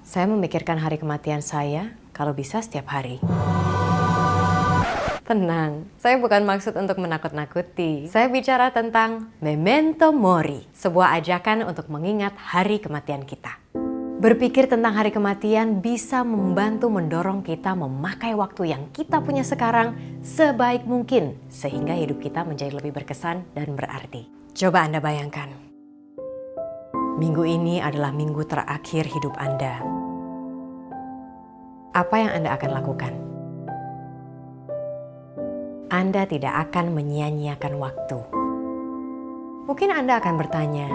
Saya memikirkan hari kematian saya, kalau bisa setiap hari. Tenang, saya bukan maksud untuk menakut-nakuti. Saya bicara tentang Memento Mori, sebuah ajakan untuk mengingat hari kematian kita. Berpikir tentang hari kematian bisa membantu mendorong kita memakai waktu yang kita punya sekarang sebaik mungkin, sehingga hidup kita menjadi lebih berkesan dan berarti. Coba Anda bayangkan, minggu ini adalah minggu terakhir hidup Anda. Apa yang Anda akan lakukan? Anda tidak akan menyia-nyiakan waktu. Mungkin Anda akan bertanya,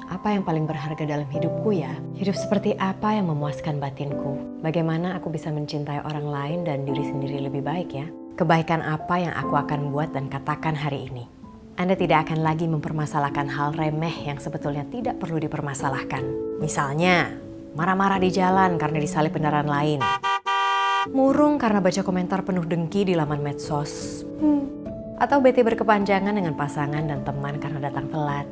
apa yang paling berharga dalam hidupku ya? Hidup seperti apa yang memuaskan batinku? Bagaimana aku bisa mencintai orang lain dan diri sendiri lebih baik ya? Kebaikan apa yang aku akan buat dan katakan hari ini? Anda tidak akan lagi mempermasalahkan hal remeh yang sebetulnya tidak perlu dipermasalahkan. Misalnya, marah-marah di jalan karena disalip kendaraan lain. Murung karena baca komentar penuh dengki di laman medsos. Atau bete berkepanjangan dengan pasangan dan teman karena datang telat.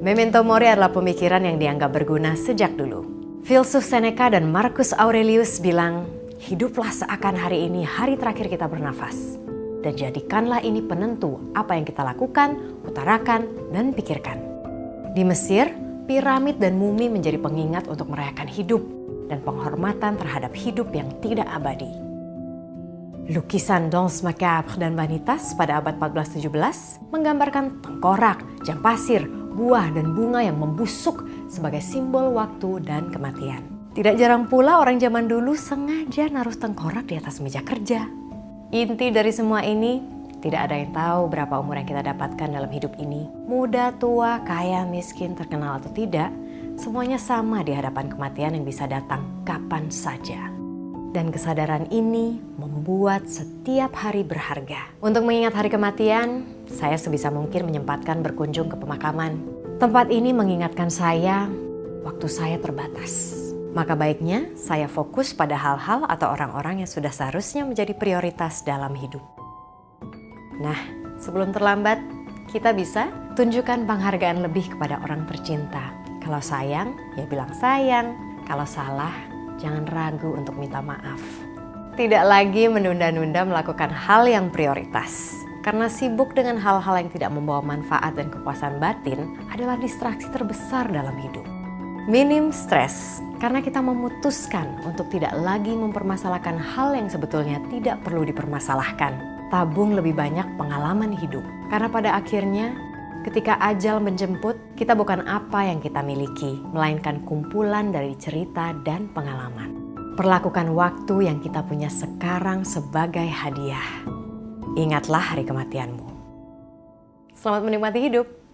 Memento Mori adalah pemikiran yang dianggap berguna sejak dulu. Filsuf Seneca dan Marcus Aurelius bilang, hiduplah seakan hari ini hari terakhir kita bernafas. Dan jadikanlah ini penentu apa yang kita lakukan, utarakan, dan pikirkan. Di Mesir, piramid dan mumi menjadi pengingat untuk merayakan hidup dan penghormatan terhadap hidup yang tidak abadi. Lukisan Danse Macabre dan Vanitas pada abad 14-17 menggambarkan tengkorak, jam pasir, buah dan bunga yang membusuk sebagai simbol waktu dan kematian. Tidak jarang pula orang zaman dulu sengaja naruh tengkorak di atas meja kerja. Inti dari semua ini, tidak ada yang tahu berapa umur yang kita dapatkan dalam hidup ini. Muda, tua, kaya, miskin, terkenal atau tidak, semuanya sama di hadapan kematian yang bisa datang kapan saja. Dan kesadaran ini membuat setiap hari berharga. Untuk mengingat hari kematian, saya sebisa mungkin menyempatkan berkunjung ke pemakaman. Tempat ini mengingatkan saya, waktu saya terbatas. Maka baiknya saya fokus pada hal-hal atau orang-orang yang sudah seharusnya menjadi prioritas dalam hidup. Nah, sebelum terlambat, kita bisa tunjukkan penghargaan lebih kepada orang tercinta. Kalau sayang, ya bilang sayang. Kalau salah, jangan ragu untuk minta maaf. Tidak lagi menunda-nunda melakukan hal yang prioritas. Karena sibuk dengan hal-hal yang tidak membawa manfaat dan kepuasan batin adalah distraksi terbesar dalam hidup. Minim stres, karena kita memutuskan untuk tidak lagi mempermasalahkan hal yang sebetulnya tidak perlu dipermasalahkan. Tabung lebih banyak pengalaman hidup. Karena pada akhirnya, ketika ajal menjemput, kita bukan apa yang kita miliki, melainkan kumpulan dari cerita dan pengalaman. Perlakukan waktu yang kita punya sekarang sebagai hadiah. Ingatlah hari kematianmu. Selamat menikmati hidup.